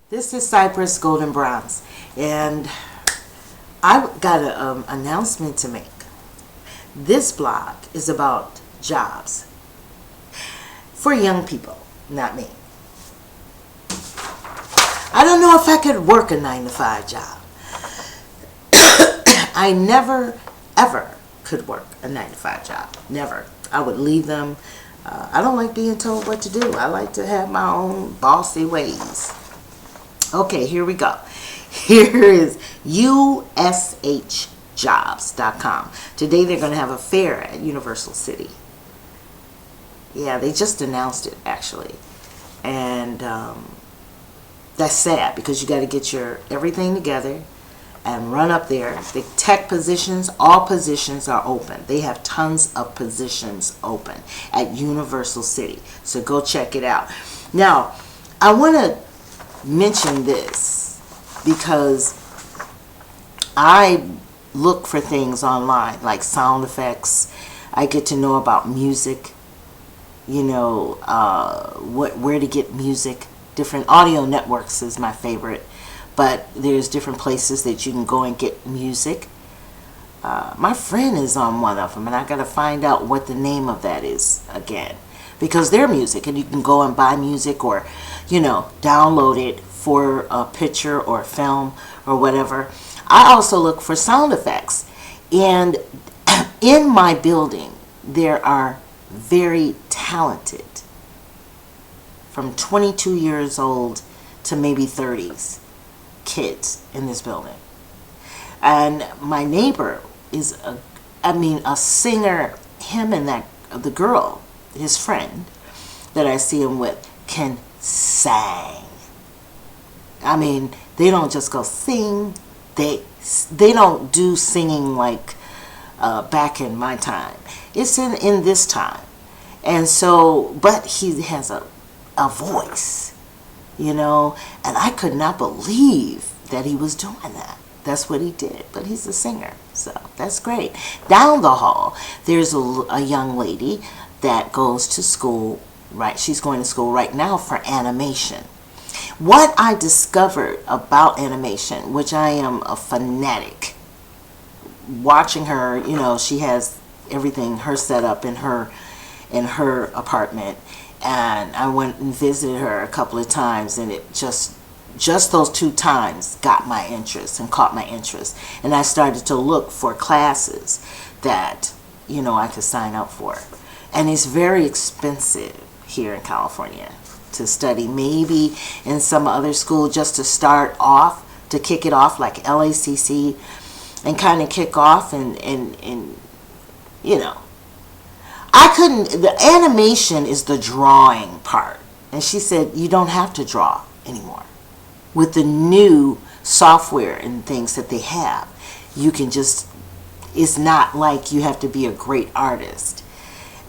This is Cypress Golden Bronze, and I've got an announcement to make. This blog is about jobs for young people, not me. I don't know if I could work a 9-to-5 job. I never, ever could work a 9-to-5 job. Never. I would leave them. I don't like being told what to do. I like to have my own bossy ways. Okay, here we go. Here is ushjobs.com. Today they're going to have a fair at Universal City. Yeah, they just announced it actually. And that's sad because you got to get your everything together and run up there. The tech positions, all positions are open. They have tons of positions open at Universal City. So go check it out. Now, I want to mention this because I look for things online like sound effects. I get to know about music, you know, where to get music. Different audio networks is my favorite, but there's different places that you can go and get music. My friend is on one of them, and I got to find out what the name of that is again, because they're music, and you can go and buy music or, you know, download it for a picture or film or whatever. I also look for sound effects, and in my building there are very talented, from 22 years old to maybe 30s kids in this building. And my neighbor is a singer. Him and the girl, his friend that I see him with, can sing. I mean, they don't just go sing. They don't do singing like back in my time. It's in this time. And so, but he has a voice, you know, and I could not believe that he was doing that. That's what he did, but he's a singer, so that's great. Down the hall, there's a young lady that goes to school, right? She's going to school right now for animation. What I discovered about animation, which I am a fanatic, watching her, you know, she has everything, her set up in her apartment, and I went and visited her a couple of times, and it just those 2 times got my interest and caught my interest, and I started to look for classes that, you know, I could sign up for. And it's very expensive here in California to study. Maybe in some other school just to start off, to kick it off, like LACC, and kind of kick off and you know, I couldn't. The animation is the drawing part, and she said you don't have to draw anymore with the new software and things that they have. You can just, it's not like you have to be a great artist.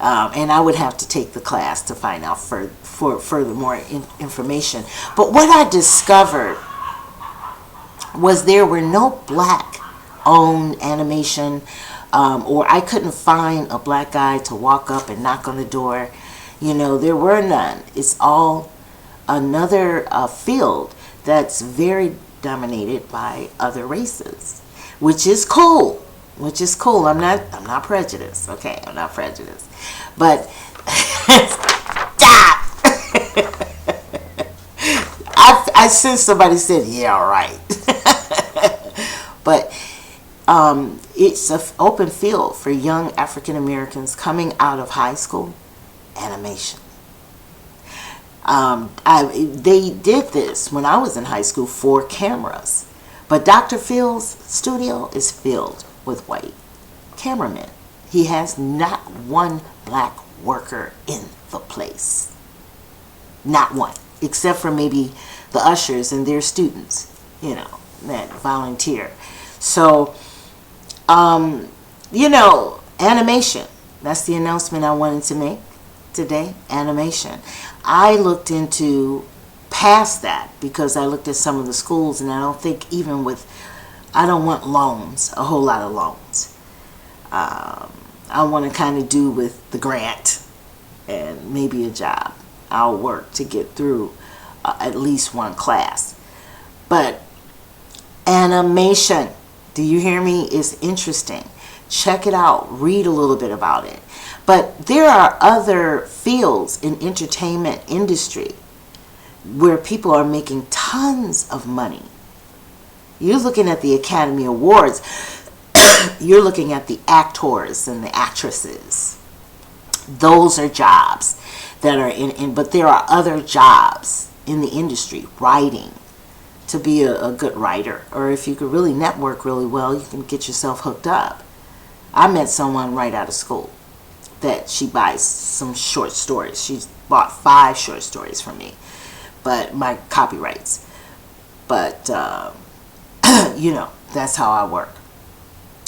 And I would have to take the class to find out for further more information. But what I discovered was there were no black-owned animation, or I couldn't find a black guy to walk up and knock on the door. You know, there were none. It's all another field that's very dominated by other races, which is cool. I'm not prejudiced. Okay, I'm not prejudiced. But stop. I sense somebody said, yeah, right. But it's an open field for young African Americans coming out of high school. Animation. They did this when I was in high school for cameras, but Dr. Phil's studio is filled with white cameramen. He has not one black worker in the place. Not one, except for maybe the ushers and their students, you know, that volunteer. So, you know, animation. That's the announcement I wanted to make today. Animation. I looked into past that because I looked at some of the schools, and I don't think even with, I don't want loans, a whole lot of loans. I want to kind of do with the grant and maybe a job. I'll work to get through at least one class. But animation, do you hear me, is interesting. Check it out. Read a little bit about it. But there are other fields in entertainment industry where people are making tons of money. You're looking at the Academy Awards. You're looking at the actors and the actresses. Those are jobs that are in, but there are other jobs in the industry. Writing, to be a good writer, or if you could really network really well, you can get yourself hooked up. I met someone right out of school that she buys some short stories. She's bought 5 short stories from me, but my copyrights. But you know, that's how I work.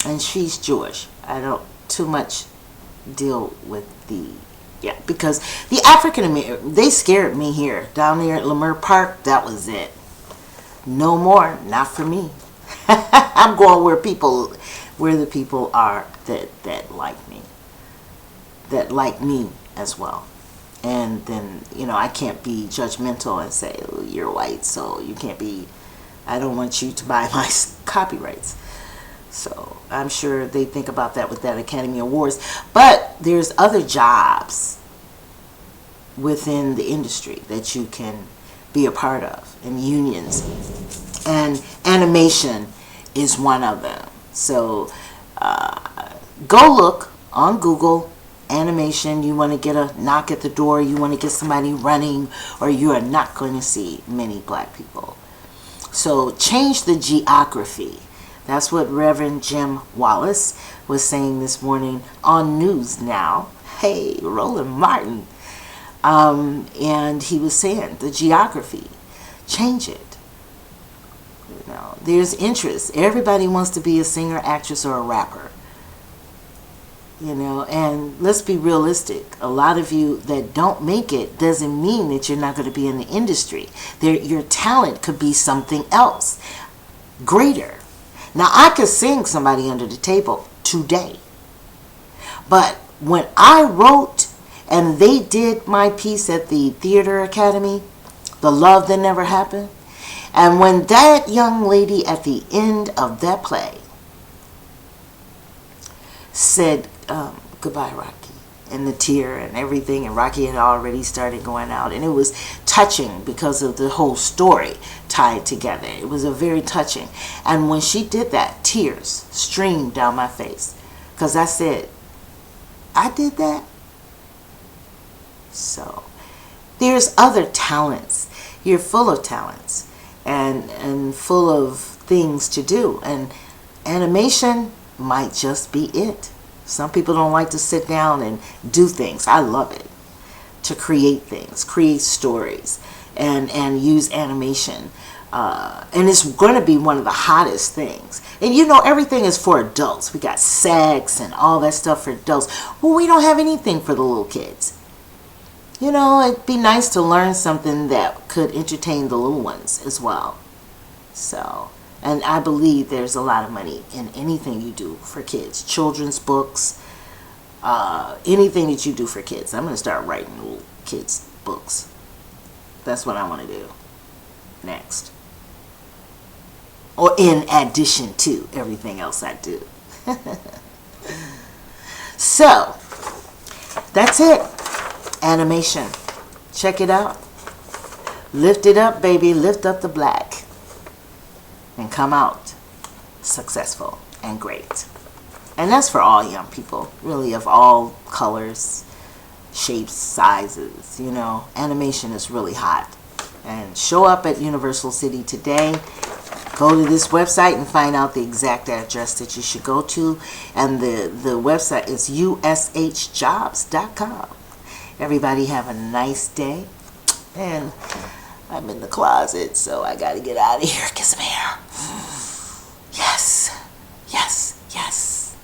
And she's Jewish. I don't too much deal with the, yeah, because the African American, they scared me here down there at Lemur Park. That was it. No more, not for me. I'm going where the people are that like me as well. And then, you know, I can't be judgmental and say, oh, you're white, so you can't be, I don't want you to buy my copyrights. So I'm sure they think about that with that Academy Awards. But there's other jobs within the industry that you can be a part of, and unions. And animation is one of them. So go look on Google, animation. You want to get a knock at the door, you want to get somebody running, or you are not going to see many black people. So change the geography. That's what Reverend Jim Wallace was saying this morning on News Now. Hey, Roland Martin. And he was saying the geography, change it. You know, there's interest. Everybody wants to be a singer, actress, or a rapper. You know, and let's be realistic. A lot of you that don't make it doesn't mean that you're not going to be in the industry. Your talent could be something else, greater. Now, I could sing somebody under the table today. But when I wrote and they did my piece at the Theater Academy, The Love That Never Happened, and when that young lady at the end of that play said, goodbye, Rocky, and the tear and everything, and Rocky had already started going out, and it was touching because of the whole story tied together. It was a very touching. And when she did that, tears streamed down my face, because I said, I did that. So there's other talents. You're full of talents and full of things to do, and animation might just be it. Some people don't like to sit down and do things. I love it. To create things, create stories, and use animation. And it's going to be one of the hottest things. And you know, everything is for adults. We got sex and all that stuff for adults. Well, we don't have anything for the little kids. You know, it'd be nice to learn something that could entertain the little ones as well. So, and I believe there's a lot of money in anything you do for kids. Children's books, anything that you do for kids. I'm going to start writing little kids' books. That's what I want to do next. Or in addition to everything else I do. So, that's it. Animation. Check it out. Lift it up, baby. Lift up the black. And come out successful and great. And that's for all young people, really, of all colors, shapes, sizes. You know, animation is really hot. And show up at Universal City today. Go to this website and find out the exact address that you should go to. And the website is ushjobs.com. Everybody have a nice day. And I'm in the closet, so I got to get out of here, get some air. Yes, yes, yes.